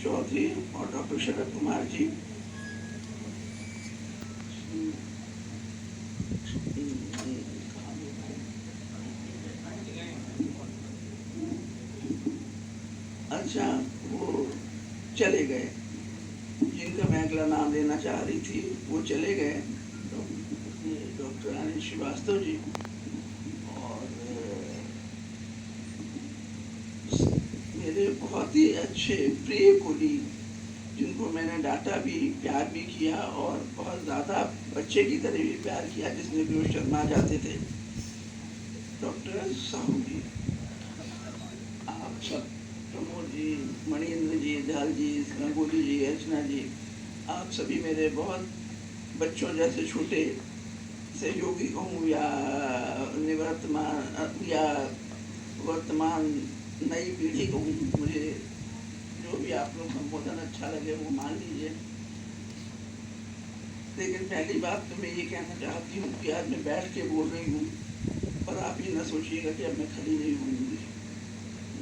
चौथी और डॉक्टर शरद कुमार जी। अच्छा, वो चले गए, जिनका मैं अगला नाम लेना चाह रही थी वो चले गए, डॉक्टर अनिल श्रीवास्तव जी। और मेरे बहुत ही अच्छे प्रिय कोलीग, जिनको मैंने डांटा भी, प्यार भी किया और बहुत ज़्यादा बच्चे की तरह भी प्यार किया, जिसमें भी वो शर्मा जाते थे, डॉक्टर साहू जी, आप सब, प्रमोद जी, मणिन्द्र जी, दयाल जी, गंगोली जी, अर्चना जी, आप सभी मेरे बहुत बच्चों जैसे छोटे सहयोगी कहूँ या निवर्तमान या वर्तमान नई पीढ़ी कहूँ, मुझे जो भी आप लोग संबोधन अच्छा लगे वो मान लीजिए। लेकिन पहली बात तो मैं ये कहना चाहती हूँ कि आज मैं बैठ के बोल रही हूँ, और आप ये ना सोचिएगा कि अब मैं खड़ी नहीं होंगी,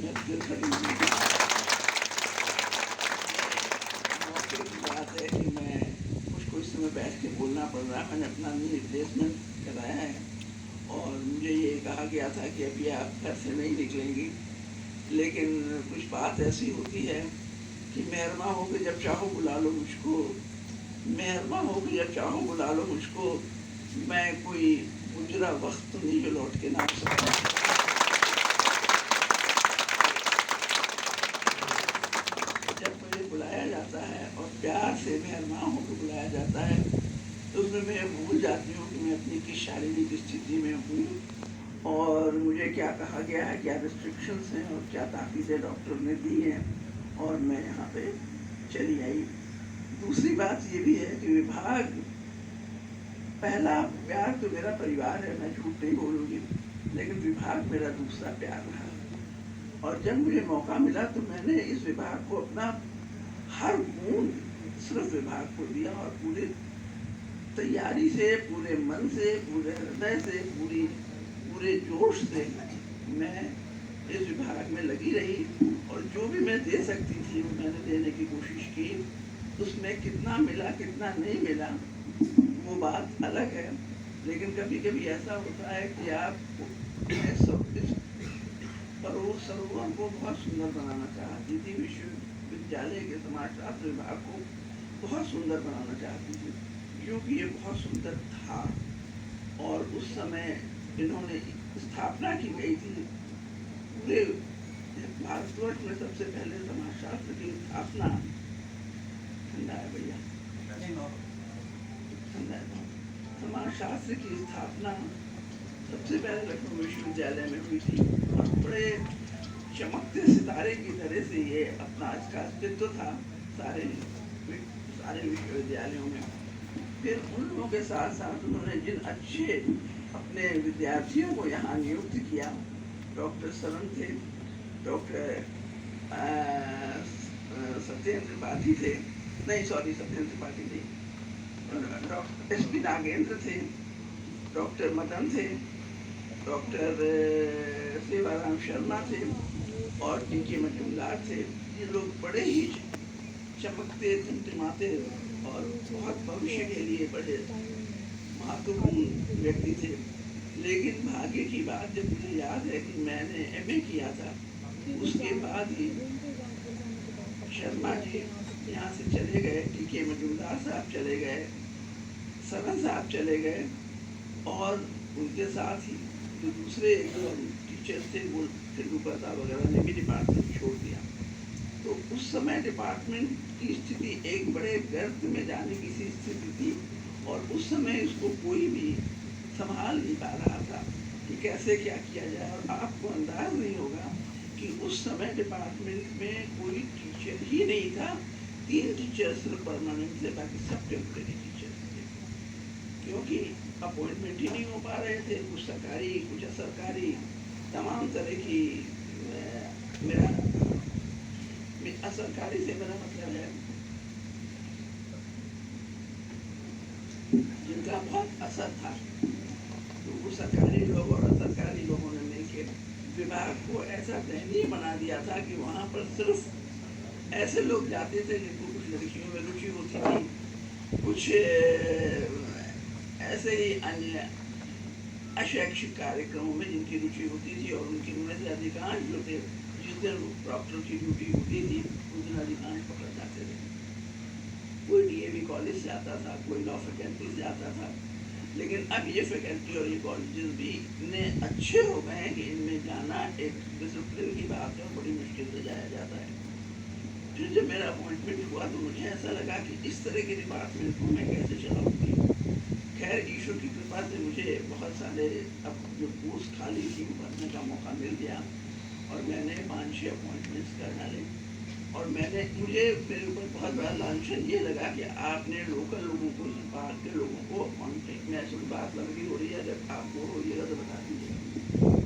मैं फिर खड़ी होंगी। मौके की बात है कि मैं मुझको इस समय बैठ के बोलना पड़ रहा है। मैंने अपना नी रिप्लेसमेंट कराया है और मुझे ये कहा गया था कि अभी आप घर से नहीं निकलेंगी, लेकिन कुछ बात ऐसी होती है कि मेहरमा हो के जब चाहो बुला लो मुझको, मेहरमा हो के जब चाहो बुला लो मुझको, मैं कोई गुजरा वक्त तो नहीं जो लौट के ना आ सकता। जब मुझे बुलाया जाता है और प्यार से मेहरमा हो के बुलाया जाता है, तो उसमें मैं भूल जाती हूँ कि मैं अपनी किस शारीरिक स्थिति में हूँ और मुझे क्या कहा गया है, क्या रिस्ट्रिक्शंस हैं और क्या ताकीदें डॉक्टर ने दी हैं, और मैं यहाँ पे चली आई। दूसरी बात ये भी है कि विभाग, पहला प्यार तो मेरा परिवार है, मैं झूठ नहीं बोलूँगी, लेकिन विभाग मेरा दूसरा प्यार रहा। और जब मुझे मौका मिला तो मैंने इस विभाग को अपना हर बूंद सिर्फ विभाग को दिया, और पूरी तैयारी से, पूरे मन से, पूरे हृदय से, पूरे जोश से मैं इस विभाग में लगी रही, और जो भी मैं दे सकती थी वो मैंने देने की कोशिश की। उसमें कितना मिला कितना नहीं मिला वो बात अलग है, लेकिन कभी कभी ऐसा होता है कि आप इस सरोवर को बहुत सुंदर बनाना चाहती थी, विश्वविद्यालय के समाजशास्त्र विभाग को बहुत सुंदर बनाना चाहती थी, क्योंकि ये बहुत सुंदर था। और उस समय इन्होंने स्थापना की गई थी, पूरे भारतवर्ष में सबसे पहले समाजशास्त्र की स्थापना, ठंडा है भैया, समाजशास्त्र की स्थापना सबसे पहले लखनऊ विश्वविद्यालय में हुई थी, और बड़े चमकते सितारे की तरह से ये अपना इसका अस्तित्व था सारे विश्वविद्यालयों में। फिर उन लोगों के साथ साथ उन्होंने जिन अच्छे अपने विद्यार्थियों को यहाँ नियुक्त किया, डॉक्टर सरन थे, डॉक्टर सत्येंद्र त्रिपाठी थे, नहीं सॉरी सत्येंद्र त्रिपाठी नहीं, डॉक्टर एस.पी. नागेंद्र थे, डॉक्टर मदन थे, डॉक्टर सेवाराम शर्मा थे, और टी.के. मजूमदार थे। ये लोग बड़े ही चमकते टिमटिमाते और बहुत भविष्य के लिए बड़े महत्वपूर्ण व्यक्ति थे। लेकिन भाग्य की बात, जब मुझे याद है कि मैंने एमए किया था, उसके बाद ही शर्मा जी यहाँ से चले गए, टी.के. मजूमदार साहब चले गए, सरन साहब चले गए, और उनके साथ ही जो दूसरे टीचर्स थे वो तेंदुलकर साहब वगैरह ने भी डिपार्टमेंट छोड़ दिया। तो उस समय डिपार्टमेंट की स्थिति एक बड़े गर्त में जाने की सी स्थिति थी, और उस समय इसको कोई भी संभाल नहीं पा रहा था कि कैसे क्या किया जाए। और आपको अंदाज नहीं होगा कि उस समय डिपार्टमेंट में कोई टीचर ही नहीं था, 3 टीचर्स सिर्फ परमानेंट थे, बाकी सब टेम्परेरी टीचर्स थे, क्योंकि अपॉइंटमेंट ही नहीं हो पा रहे थे, कुछ सरकारी कुछ असरकारी, तमाम तरह की। मेरा असरकारी से मेरा मतलब है जिनका बहुत असर था, तो वो सरकारी लोग और असरकारी लोगों ने मिलकर विभाग को ऐसा दयनीय बना दिया था कि वहाँ पर सिर्फ ऐसे लोग जाते थे जिनको कुछ लड़कियों में रुचि होती थी, कुछ ऐसे ही अन्य अशैक्षिक कार्यक्रमों में जिनकी रुचि होती थी, और उनकी उनमें से अधिकांश जो थे, जिस दिन प्रॉक्टर की ड्यूटी होती थी उस दिन अधिकांश पकड़ जाते थे। कोई डीएवी कॉलेज से आता था, कोई लॉ फैकल्टी से आता था, लेकिन अब ये फैकल्टी और ये कॉलेजेस भी इतने अच्छे हो गए हैं कि इनमें जाना एक डिसिप्लिन की बात है और बड़ी मुश्किल से जाया जाता है। फिर जब मेरा अपॉइंटमेंट हुआ तो मुझे ऐसा लगा कि इस तरह के डिपार्टमेंट को मैं कैसे चलाऊंगी। खैर ईश्वर की कृपा से मुझे बहुत सारे अब जो पोस्ट खाली थी भरने का मौका मिल गया, और मैंने 5-6 अपॉइंटमेंट्स कर डाले। और मुझे मेरे ऊपर बहुत बड़ा लांछन ये लगा कि आपने लोकल लोगों को, बाहर के लोगों को अपॉइंटमेंट में ऐसी बात लंबी हो रही है, जब आप बोर होइएगा तो बता दीजिए।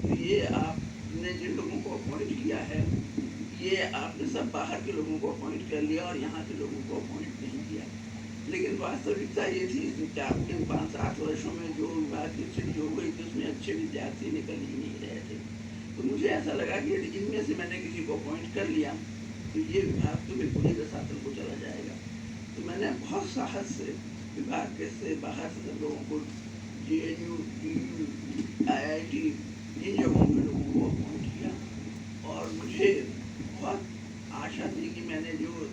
तो ये आपने जिन लोगों को अपॉइंट किया है, ये आपने सब बाहर के लोगों को अपॉइंट कर लिया और यहाँ के लोगों को अपॉइंट नहीं किया। लेकिन वास्तविकता ये थी कि आपके 5-7 वर्षों में जो विभाग की स्थिति हो गई थी उसमें अच्छे विद्यार्थी निकल ही नहीं रहे थे। तो मुझे ऐसा लगा कि इनमें से मैंने किसी को अपॉइंट कर लिया तो ये विभाग तो बिल्कुल ही रसातल को चला जाएगा। तो मैंने बहुत साहस से विभाग के से बाहर से सब लोगों को, JNU, DU, IIT, इन जगहों के लोगों को अपॉइंट किया। और मुझे बहुत आशा थी कि मैंने जो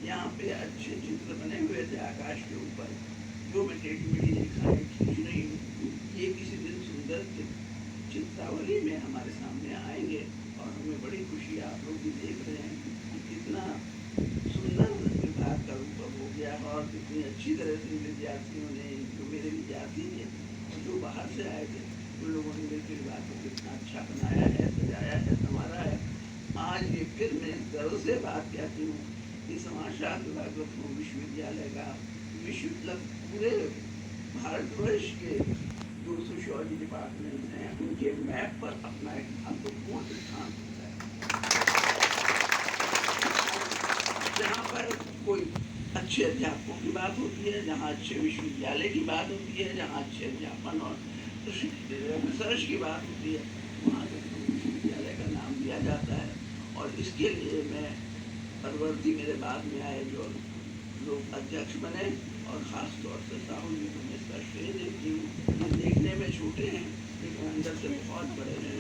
यहाँ पे अच्छे चित्र बने हुए थे आकाश के ऊपर, जो मैं टेढ़ी-मेढ़ी रेखाएं खींच रही हूँ, ये किसी दिन सुंदर चित्रावली में हमारे सामने आएंगे। और हमें बड़ी खुशी, आप लोग भी देख रहे हैं कि कितना सुंदर विभाग का रूप हो गया, और कितनी अच्छी तरह से विद्यार्थियों ने, जो मेरे विद्यार्थी थे, जो बाहर से आए थे, उन लोगों ने मेरे विभाग को कितना अच्छा बनाया है, सजाया है, संवारा है। आज ये फिर मैं इस गर्व से बात कहती हूँ कि समाजशास्त्र विभाग लखनऊ विश्वविद्यालय का पूरे भारतवर्ष के जो सोशियोलॉजी डिपार्टमेंट हैं उनके मैप पर अपना एक महत्वपूर्ण स्थान होता है। जहाँ पर कोई अच्छे अध्यापकों की बात होती है, जहाँ अच्छे विश्वविद्यालय की बात होती है, जहाँ अच्छे अध्यापन और रिसर्च की बात होती है, वहाँ विश्वविद्यालय का नाम दिया जाता है। और इसके लिए मैं परवर्ती मेरे बाद में आए जो लोग अध्यक्ष बने, और ख़ास तौर से साहू जी को मैं इसका श्रेय देती हूँ। ये देखने में छोटे हैं लेकिन अंदर से बहुत बड़े हैं।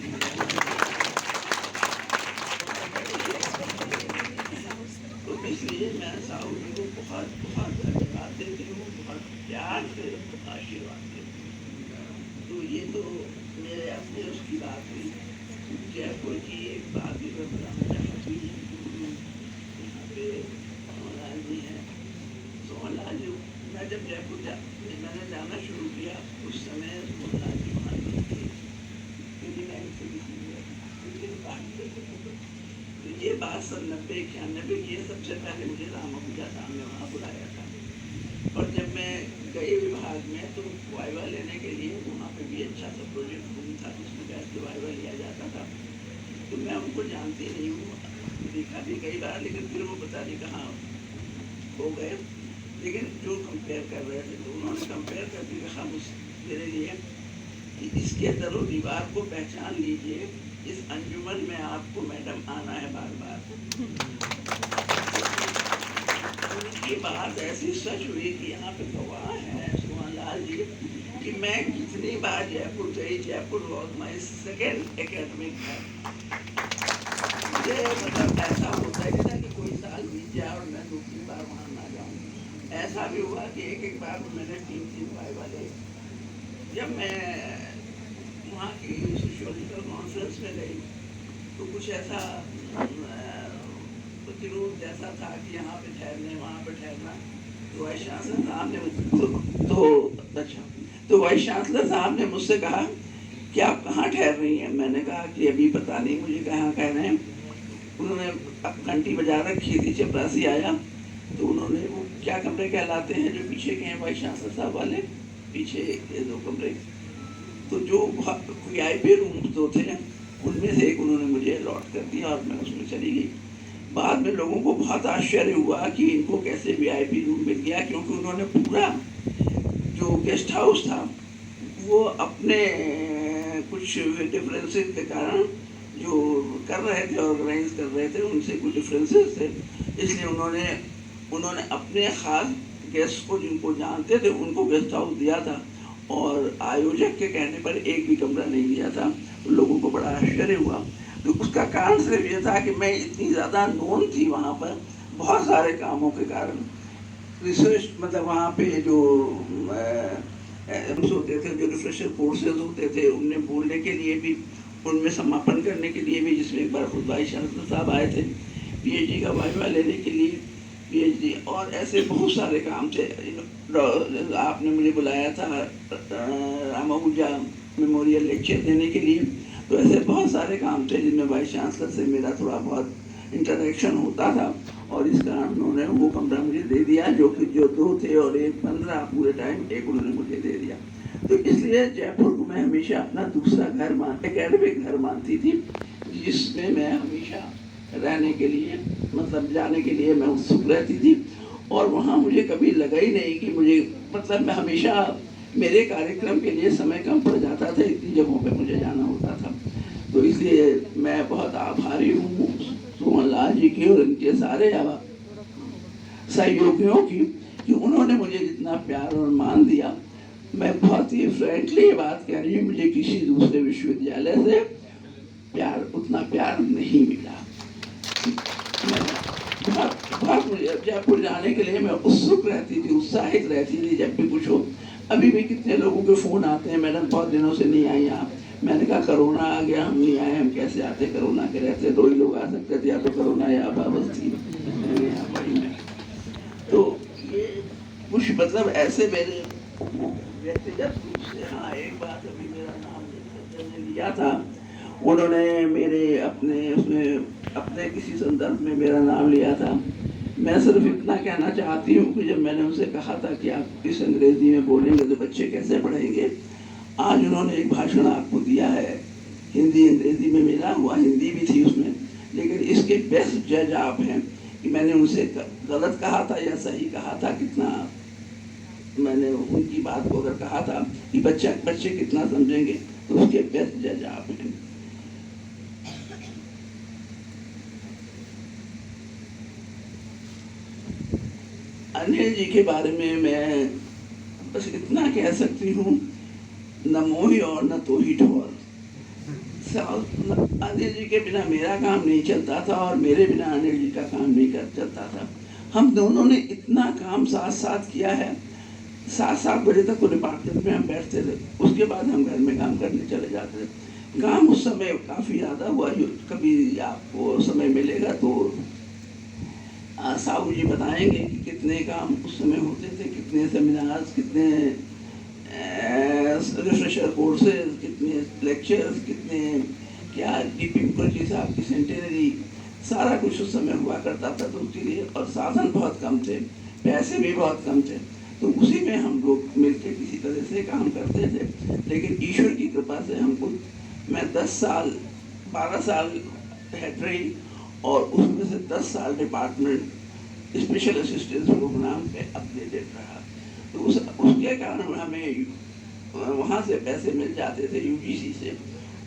तो इसलिए मैं साहू जी को बहुत बहुत धन्यवाद देती हूँ, बहुत प्यार से आशीर्वाद देती हूँ। तो ये तो मेरे अपने उसकी बात हुई। जयपुर की एक बात भी मैं बताना चाहती हूँ। यहाँ पे सोहनलाल जी हैं। सोहनलाल जी, मैं जब जयपुर मैंने जाना शुरू किया उस समय सोहनलाल जी वहाँ नहीं थे, क्योंकि मैं इनसे किसी तो ये बात 90-91 की है। सबसे पहले मुझे रामानुजा साहब ने वहाँ बुलाया था, और जब मैं गई विभाग में तो वाइवा लेने के लिए वहाँ पे भी अच्छा सा प्रोजेक्ट रूम था जिसमें बैठ के वाइवा लिया जाता था। तो मैं उनको जानती नहीं हूँ, देखा भी कई बार, लेकिन फिर वो पता नहीं कहाँ हो गए। लेकिन जो कंपेयर कर रहे थे तो उन्होंने कंपेयर करके कहा मेरे लिए कि इसके दरो दीवार को पहचान लीजिए, इस अंजुमन में आपको मैडम आना है बार बार। उनकी बात ऐसी सच हुई कि यहाँ पे गवाह है सोहनलाल जी कि मैं कितनी बार जयपुर गई। Jaipur was my second academic है। मुझे मतलब ऐसा होता है कि कोई साल बीत जाए और मैं दूसरी बार वहाँ ना जाऊँ। ऐसा भी हुआ कि एक बार मैंने 3 वाइवा ले। जब मैं वहाँ की सोशियोलॉजिकल कॉन्फ्रेंस में गई तो कुछ ऐसा प्रतिरोध जैसा था कि यहाँ पे ठहरने, वहाँ पे ठहरना। तो वाइस चांसलर साहब ने तो वाइस चांसलर साहब ने मुझसे कहा कि आप कहाँ ठहर रही हैं। मैंने कहा कि अभी पता नहीं मुझे कहाँ कहना है। उन्होंने घंटी बजा रखी थी, चपरासी आया तो उन्होंने वो क्या कमरे कहलाते हैं जो पीछे के हैं वाइस चांसलर साहब वाले, पीछे ये 2 कमरे, तो जो VIP रूम तो थे उनमें से एक उन्होंने मुझे अलॉट कर दिया और मैं उसमें चली गई। बाद में लोगों को बहुत आश्चर्य हुआ कि इनको कैसे VIP रूम मिल गया, क्योंकि उन्होंने पूरा जो गेस्ट हाउस था वो अपने कुछ डिफरेंसेस के कारण जो कर रहे थे, ऑर्गेनाइज कर रहे थे, उनसे कुछ डिफरेंसेस थे, इसलिए उन्होंने अपने ख़ास गेस्ट को, जिनको जानते थे, उनको गेस्ट हाउस दिया था और आयोजक के कहने पर एक भी कमरा नहीं दिया था। उन लोगों को बड़ा आश्चर्य हुआ। तो उसका कारण सिर्फ ये था कि मैं इतनी ज़्यादा नोन थी वहाँ पर, बहुत सारे कामों के कारण। रिसर्च मतलब वहाँ पे जो होते थे, जो रिफ्रेशर कोर्सेज होते थे, उनमें बोलने के लिए भी, उनमें समापन करने के लिए भी, जिसमें एक बार खुद वाइस चांसलर साहब आए थे पीएचडी का वाइवा लेने के लिए, पीएचडी, और ऐसे बहुत सारे काम थे। आपने मुझे बुलाया था रामानुजा मेमोरियल लेक्चर देने के लिए। तो ऐसे बहुत सारे काम थे जिनमें वाइस चांसलर से मेरा थोड़ा बहुत इंटरेक्शन होता था, और इस कारण उन्होंने वो कमरा मुझे दे दिया, जो कि जो 2 थे और एक 15 पूरे टाइम एक उन्होंने मुझे दे दिया। तो इसलिए जयपुर को मैं हमेशा अपना दूसरा घर एकेडमिक घर मानती थी, जिसमें मैं हमेशा रहने के लिए, मतलब जाने के लिए मैं उत्सुक रहती थी। और वहाँ मुझे कभी लगा ही नहीं कि मुझे, मतलब मैं हमेशा, मेरे कार्यक्रम के लिए समय कम पड़ जाता था, इतनी जगहों पे मुझे जाना होता था। तो इसलिए मैं बहुत आभारी हूँ सुमन लाल जी की और इनके सारे सहयोगियों की, कि उन्होंने मुझे जितना प्यार और मान दिया। मैं बहुत ही फ्रैंकली ये बात कह रही हूँ, मुझे किसी दूसरे विश्वविद्यालय से उतना प्यार नहीं मिला। बहुत मुझे जयपुर जाने के लिए मैं उत्सुक रहती थी, उत्साहित रहती थी जब भी कुछ हो। अभी भी कितने लोगों के फ़ोन आते हैं, मैडम बहुत दिनों से नहीं आई आप। मैंने कहा कोरोना आ गया, हम नहीं आए, हम कैसे आते, कोरोना के रहते 2 ही लोग आ सकते थे, या तो कोरोना या बाबस्ती। तो ये कुछ मतलब ऐसे मेरे व्यक्तिगत रूप से, हाँ एक बात, अभी मेरा नाम ने लिया था, उन्होंने मेरे अपने किसी संदर्भ में मेरा नाम लिया था। मैं सिर्फ इतना कहना चाहती हूँ कि जब मैंने उनसे कहा था कि आप इस अंग्रेजी में बोलेंगे तो बच्चे कैसे पढ़ेंगे, आज उन्होंने एक भाषण आपको दिया है, हिंदी अंग्रेजी में मिला हुआ, हिंदी भी थी उसमें, लेकिन इसके बेस्ट जज आप हैं कि मैंने उनसे गलत कहा था या सही कहा था, कितना मैंने उनकी बात को अगर कहा था कि बच्चे कितना समझेंगे, तो उसके बेस्ट जज आप हैं। अनिल जी के बारे में मैं बस इतना कह सकती हूँ, न मोही और न तो ही ठोर। अनिल जी के बिना मेरा काम नहीं चलता था और मेरे बिना अनिल जी का काम नहीं चलता था। हम दोनों ने इतना काम साथ साथ किया है। 7 बजे तक वो डिपार्टमेंट में हम बैठते थे, उसके बाद हम घर में काम करने चले जाते थे। काम उस समय काफ़ी ज़्यादा हुआ, कभी आपको समय मिलेगा तो साहू जी बताएंगे कि कितने काम उस समय होते थे, कितने सेमिनार्स, कितने रिफ्रेशर कोर्सेज, कितने लेक्चर्स, कितने क्या डीपी मुखर्जी साहब की सेंटेनरी, सारा कुछ उस समय हुआ करता था। तो उसके लिए और साधन बहुत कम थे, पैसे भी बहुत कम थे, तो उसी में हम लोग मिलकर किसी तरह से काम करते थे। लेकिन ईश्वर की कृपा से हमको, मैं 12 साल हेड रही और उसमें से 10 साल डिपार्टमेंट स्पेशल असिस्टेंस प्रोग्राम पे अपडेटेड रहा। तो उसके कारण हमें वहाँ से पैसे मिल जाते थे यूजीसी से,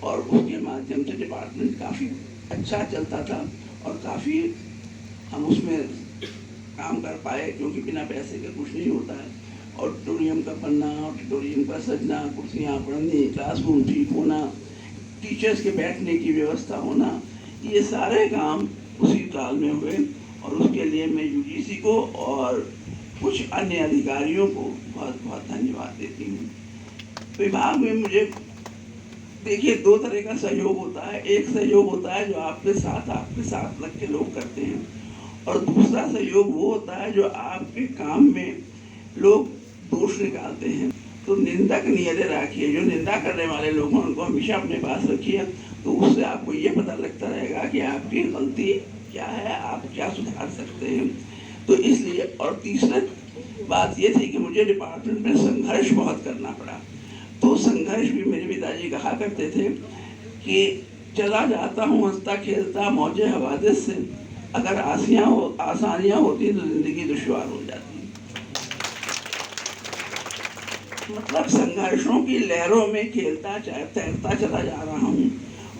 और उसके माध्यम से डिपार्टमेंट काफ़ी अच्छा चलता था और काफ़ी हम उसमें काम कर पाए, क्योंकि बिना पैसे के कुछ नहीं होता है। ऑडिटोरियम का बनना, ऑडिटोरियम का सजना, कुर्सियाँ पढ़नी, क्लासरूम ठीक होना, टीचर्स के बैठने की व्यवस्था होना, ये सारे काम उसी काल में हुए। और उसके लिए मैं यूजीसी को और कुछ अन्य अधिकारियों को बहुत बहुत धन्यवाद देती हूँ। विभाग में मुझे देखिए 2 तरह का सहयोग होता है। एक सहयोग होता है जो आपके साथ लग के लोग करते हैं, और दूसरा सहयोग वो होता है जो आपके काम में लोग दोष निकालते हैं। तो निंदक नियत राखिए, जो निंदा करने वाले लोग हैं उनको हमेशा अपने पास रखिए, तो उससे आपको ये पता लगता रहेगा कि आपकी गलती क्या है, आप क्या सुधार सकते हैं। तो इसलिए, और तीसरा बात ये थी कि मुझे डिपार्टमेंट में संघर्ष बहुत करना पड़ा। तो संघर्ष भी मेरे पिताजी कहा करते थे कि चला जाता हूँ हंसता खेलता मौजे हवादिस से, अगर आसानियाँ होती तो जिंदगी दुश्वार हो जाती। मतलब संघर्षों की लहरों में खेलता तैरता चला जा रहा हूँ,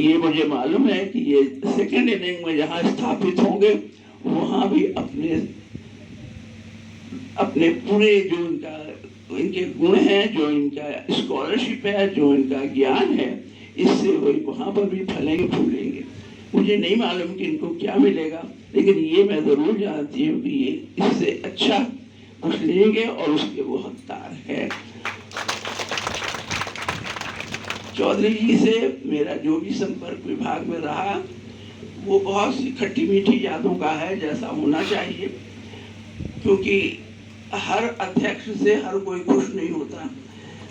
ये मुझे मालूम है कि ये सेकेंड इनिंग में जहाँ स्थापित होंगे वहाँ भी अपने अपने पूरे जो इनके गुण हैं, जो इनका स्कॉलरशिप है, जो इनका ज्ञान है, इससे वही वहाँ पर भी फलेंगे फूलेंगे। मुझे नहीं मालूम कि इनको क्या मिलेगा, लेकिन ये मैं जरूर जानती हूँ कि ये इससे अच्छा कुछ लेंगे और उसके वो हकदार है। चौधरी जी से मेरा जो भी संपर्क विभाग में रहा वो बहुत सी खट्टी मीठी यादों का है, जैसा होना चाहिए, क्योंकि हर अध्यक्ष से हर कोई खुश नहीं होता,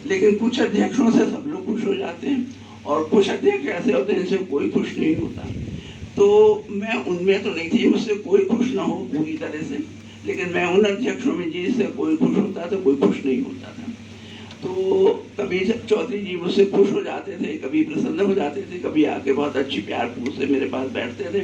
लेकिन कुछ अध्यक्षों से सब लोग खुश हो जाते हैं और कुछ अध्यक्ष ऐसे होते हैं जिनसे कोई खुश नहीं होता। तो मैं उनमें तो नहीं थी, मुझसे कोई खुश ना हो पूरी तरह से, लेकिन मैं उन अध्यक्षों में जिससे कोई खुश होता था, कोई खुश नहीं होता था। तो कभी चौधरी जी मुझसे खुश हो जाते थे, कभी प्रसन्न हो जाते थे, कभी आके बहुत अच्छी प्यार से मेरे पास बैठते थे,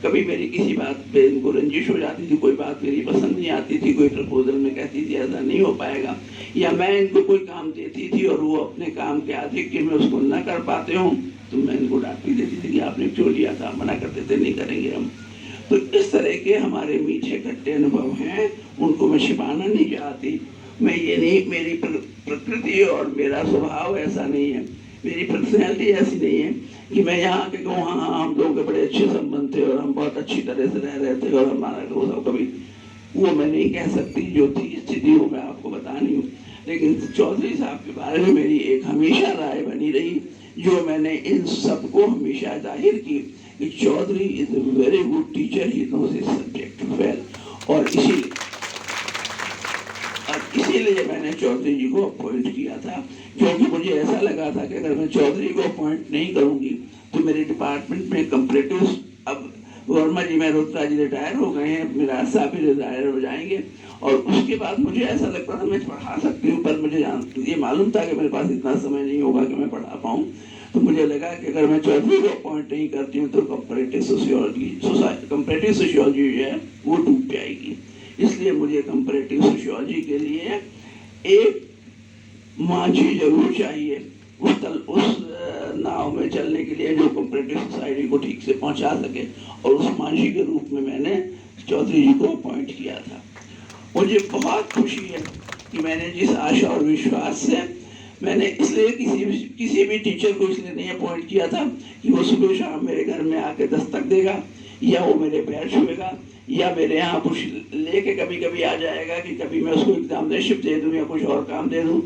कभी मेरी किसी बात पे इनको रंजिश हो जाती थी, कोई बात मेरी पसंद नहीं आती थी, कोई प्रपोजल में कहती थी ऐसा नहीं हो पाएगा, या मैं इनको कोई काम देती थी और वो अपने काम के आधिक्य में उसको न कर पाते हों तो मैं इनको डांट भी देती थी कि आपने क्यों लिया था, मना करते थे नहीं करेंगे हम। तो इस तरह के हमारे मीठे खट्टे अनुभव हैं, उनको मैं छिपाना नहीं चाहती। मैं ये नहीं, मेरी प्रकृति और मेरा स्वभाव ऐसा नहीं है, मेरी पर्सनैलिटी ऐसी नहीं है कि मैं यहाँ के कहूँ हाँ हाँ हम लोगों के बड़े अच्छे संबंध थे और हम बहुत अच्छी तरह से रह रहे थे और हमारा कभी वो मैं नहीं कह सकती। जो थी स्थिति वो मैं आपको बतानी हूँ, लेकिन चौधरी साहब के बारे में मेरी एक हमेशा राय बनी रही, जो मैंने इन सबको हमेशा जाहिर की कि Chaudhary is a very good teacher, he knows his subject well. और इसीलिए मैंने चौधरी जी को अपॉइंट किया था, क्योंकि मुझे ऐसा लगा था कि अगर मैं चौधरी को अपॉइंट नहीं करूंगी तो मेरे डिपार्टमेंट में कंपैरेटिव, अब वर्मा जी मेहरोत्रा जी रिटायर हो गए हैं, मेरा साहब भी रिटायर हो जाएंगे, और उसके बाद मुझे ऐसा लगता था मैं पढ़ा सकती हूँ, पर मुझे ये मालूम था कि मेरे पास इतना समय नहीं होगा कि मैं पढ़ा पाऊँ। तो मुझे लगा कि अगर मैं चौधरी को अपॉइंट नहीं करती हूँ तो कंपैरेटिव सोशियोलॉजी जो है वो डूब जाएगी। इसलिए मुझे कंपैरेटिव सोशियोलॉजी के लिए एक मांझी जरूर चाहिए उस नाव में चलने के लिए, जो कंपैरेटिव सोसाइटी को ठीक से पहुंचा सके, और उस मांझी के रूप में मैंने चौधरी जी को अपॉइंट किया था। मुझे बहुत खुशी है कि मैंने जिस आशा और विश्वास से मैंने, इसलिए किसी भी टीचर को इसलिए नहीं अपॉइंट किया था कि वो सुबह शाम मेरे घर में आके दस्तक देगा, या वो मेरे पैर छुएगा, या मेरे यहाँ कुछ लेके कभी कभी आ जाएगा कि कभी मैं उसको एग्जामिनेशन दे दूँ या कुछ और काम दे दूँ।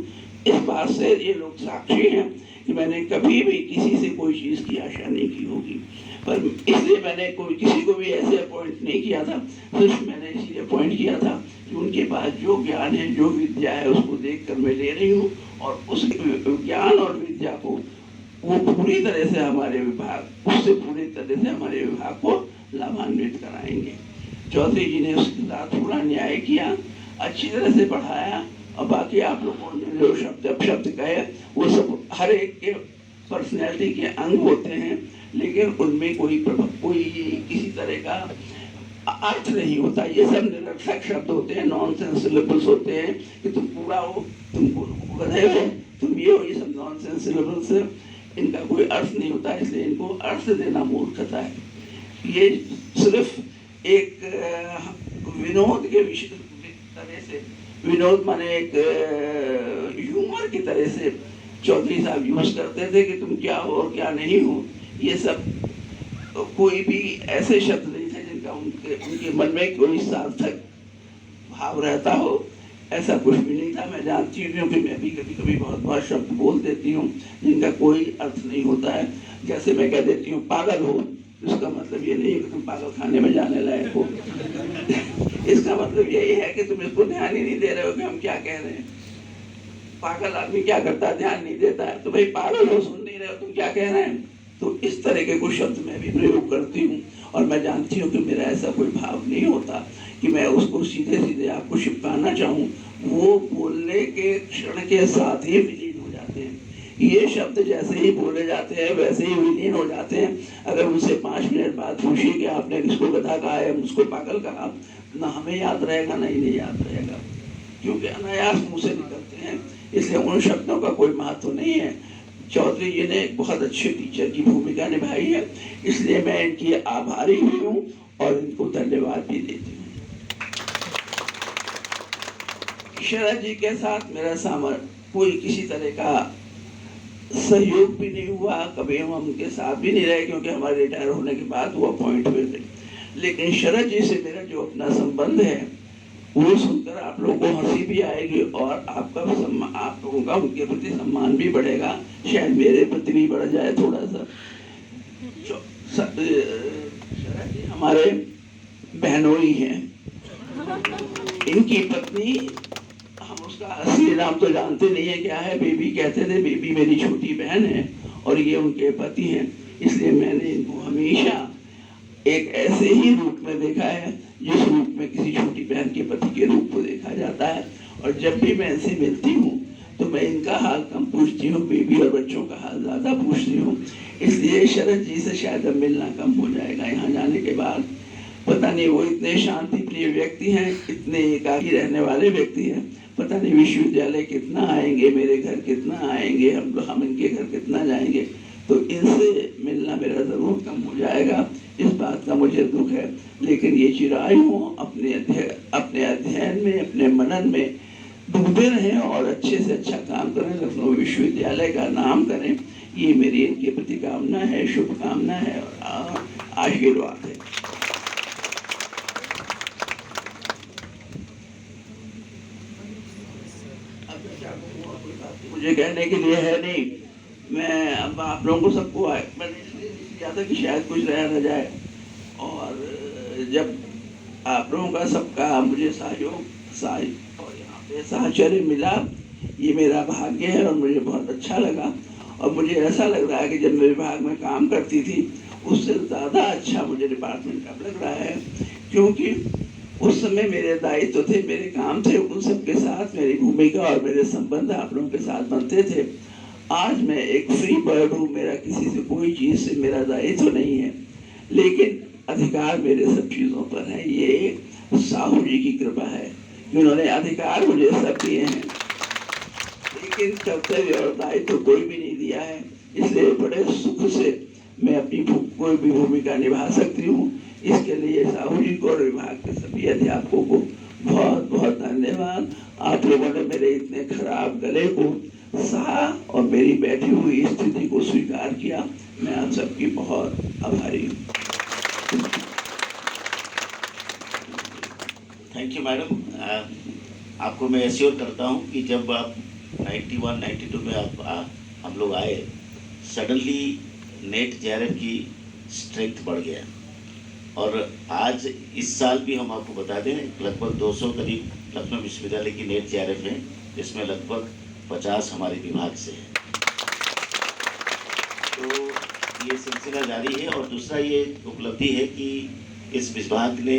इस बात से ये लोग साक्षी हैं कि मैंने कभी भी किसी से कोई चीज़ की आशा नहीं की होगी, पर इसलिए मैंने किसी को भी ऐसे अपॉइंट नहीं किया था। सिर्फ मैंने इसलिए अपॉइंट किया था कि उनके पास जो ज्ञान है, जो विद्या है, उसको देख कर मैं ले रही हूँ, और उस ज्ञान और विद्या को वो पूरी तरह से हमारे विभाग, उससे पूरी तरह से हमारे विभाग को लाभान्वित कराएंगे। चौधरी जी ने उसके साथ पूरा न्याय किया, अच्छी तरह से पढ़ाया, और बाकी आप लोगों ने जो शब्द कहे वो सब हर एक के पर्सनैलिटी के अंग होते हैं, लेकिन उनमें कोई किसी तरह का अर्थ नहीं होता। ये सब निरर्थक शब्द होते हैं, नॉनसेंस सिलेबल्स होते हैं कि तुम पूरा हो, तुम गधे हो, तुम ये हो, ये सब नॉनसेंस सिलेबल्स, इनका कोई अर्थ नहीं होता, इसलिए इनको अर्थ देना मूर्खता है। ये सिर्फ एक विनोद के तरह से, विनोद माने एक ह्यूमर की तरह से चौधरी साहब यूज करते थे कि तुम क्या हो और क्या नहीं हो। ये सब कोई भी ऐसे शब्द नहीं थे जिनका उनके मन में कोई सार्थक भाव रहता हो, ऐसा कुछ भी नहीं था। मैं जानती हूँ कि मैं भी कभी कभी बहुत शब्द बोल देती हूँ जिनका कोई अर्थ नहीं होता है। जैसे मैं कह देती हूँ पागल हो, इसका मतलब ये नहीं है कि तुम पागल खाने में जाने लायक हो। इसका मतलब यही है कि तुम इसको ध्यान ही नहीं दे रहे हो कि हम क्या कह रहे हैं। पागल आदमी क्या करता है, ध्यान नहीं देता है। तो भाई पागल हो, सुन नहीं रहे हो तुम क्या कह रहे हैं। तो इस तरह के कुछ शब्द मैं भी प्रयोग करती हूँ, और मैं जानती हूँ कि मेरा ऐसा कोई भाव नहीं होता कि मैं उसको सीधे सीधे आपको छिपाना चाहूँ। वो बोलने के क्षण के साथ ही विलीन हो जाते हैं। ये शब्द जैसे ही बोले जाते हैं वैसे ही विलीन हो जाते हैं। अगर उनसे 5 मिनट बाद पूछिए कि आपने किसको गधा कहा है, मुझको पागल कहा, ना हमें याद रहेगा ना इन्हें याद रहेगा, क्योंकि अनायास मुँह से निकलते हैं। इसलिए उन शब्दों का कोई महत्व नहीं है। चौधरी जी ने एक बहुत अच्छे टीचर की भूमिका निभाई है, इसलिए मैं इनकी आभारी भी हूँ और इनको धन्यवाद भी देती हूँ। शरद जी के साथ मेरा कोई किसी तरह का सहयोग भी नहीं हुआ, कभी हम उनके साथ भी नहीं रहे क्योंकि हमारे रिटायर होने के बाद वो अपॉइंट हुए थे। लेकिन शरद जी से मेरा जो अपना संबंध है वो सुनकर आप लोगों को हंसी भी आएगी और आपका आप लोगों का उनके प्रति सम्मान भी बढ़ेगा, शायद मेरे प्रति भी बढ़ जाए थोड़ा सा। शरद जी हमारे बहनोई हैं, इनकी पत्नी, हम उसका असली नाम तो जानते नहीं है क्या है, बेबी कहते थे, बेबी मेरी छोटी बहन है और ये उनके पति हैं, इसलिए मैंने इनको हमेशा एक ऐसे ही रूप में देखा है जिस रूप में किसी छोटी बहन के पति के रूप को देखा जाता है। और जब भी मैं इनसे मिलती हूँ तो मैं इनका हाल कम पूछती हूँ, बेबी और बच्चों का हाल ज्यादा पूछती हूँ। इसलिए शरद जी से शायद अब मिलना कम हो जाएगा यहाँ जाने के बाद। पता नहीं, वो इतने शांति प्रिय व्यक्ति हैं, इतने एकाकी रहने वाले व्यक्ति हैं, पता नहीं विश्वविद्यालय कितना आएंगे, मेरे घर कितना आएंगे, हम इनके घर कितना जाएंगे, तो इनसे मिलना मेरा जरूर कम हो जाएगा, इस बात का मुझे दुख है। लेकिन ये चिरायु अपने अध्ययन में, अपने मनन में डूबे रहें और अच्छे से अच्छा काम करें, लखनऊ विश्वविद्यालय का नाम करें, ये मेरी इनके प्रति कामना है, शुभकामना है और आशीर्वाद है। मुझे कहने के लिए है नहीं, मैं अब आप लोगों को सबको मैंने इसलिए किया था कि शायद कुछ रह न जाए, और जब आप लोगों का सबका मुझे सहयोग और यहाँ पे साहचर्य मिला, ये मेरा भाग्य है और मुझे बहुत अच्छा लगा। और मुझे ऐसा लग रहा है कि जब मैं विभाग में काम करती थी उससे ज़्यादा अच्छा मुझे डिपार्टमेंट अब लग रहा है, क्योंकि उस समय मेरे दायित्व थे, मेरे काम थे, उन सबके साथ मेरी भूमिका और मेरे संबंध आप लोगों के साथ बनते थे। आज मैं एक फ्री बर्ड हूँ, मेरा किसी से कोई चीज़ से मेरा दायित्व नहीं है, लेकिन अधिकार मेरे सब चीज़ों पर है। ये साहू जी की कृपा है, उन्होंने अधिकार मुझे सब दिए हैं, लेकिन कर्तव्य और दायित्व कोई भी नहीं दिया है। इसलिए बड़े सुख से मैं अपनी कोई भी भूमिका निभा सकती हूँ। इसके लिए साहू जी को और विभाग के सभी अध्यापकों को बहुत बहुत धन्यवाद। आप लोगों ने मेरे इतने खराब गले को सहा और मेरी बैठी हुई स्थिति को स्वीकार किया, मैं आप सबकी बहुत आभारी हूँ। Thank you madam. आपको मैं एश्योर करता हूँ कि जब आप 91-92 में हम लोग आए, सडनली नेट जेआरएफ की स्ट्रेंथ बढ़ गया और आज इस साल भी हम आपको बता दें लगभग 200 करीब लखनऊ विश्वविद्यालय की नेट जेआरएफ है, जिसमें लगभग 50 हमारे विभाग से है। तो ये सिलसिला जारी है। और दूसरा ये उपलब्धि है कि इस विभाग ने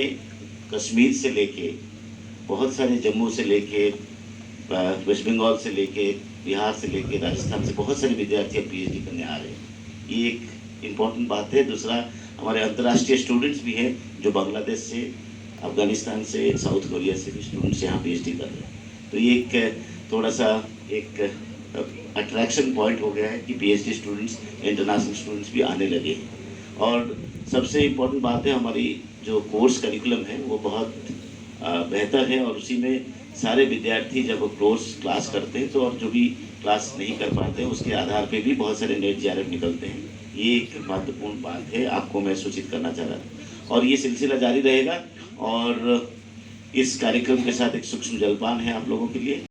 कश्मीर से लेके बहुत सारे, जम्मू से लेके, वेस्ट बंगाल से लेके, बिहार से लेके, राजस्थान से बहुत सारे विद्यार्थी अब पीएचडी करने आ रहे हैं। ये एक इम्पॉर्टेंट बात है। दूसरा, हमारे अंतर्राष्ट्रीय स्टूडेंट्स भी हैं जो बांग्लादेश से, अफगानिस्तान से, साउथ कोरिया से भी स्टूडेंट्स यहाँ पीएचडी कर रहे हैं। तो ये एक थोड़ा सा एक अट्रैक्शन पॉइंट हो गया है कि पीएचडी स्टूडेंट्स, इंटरनेशनल स्टूडेंट्स भी आने लगे हैं। और सबसे इम्पोर्टेंट बात है, हमारी जो कोर्स करिकुलम है वो बहुत बेहतर है और उसी में सारे विद्यार्थी जब कोर्स क्लास करते हैं तो और जो भी क्लास नहीं कर पाते हैं उसके आधार पे भी बहुत सारे नेट जेआरएफ निकलते हैं। ये एक महत्वपूर्ण बात है, आपको मैं सूचित करना चाह रहा था। और ये सिलसिला जारी रहेगा और इस कार्यक्रम के साथ एक सूक्ष्म जलपान है आप लोगों के लिए।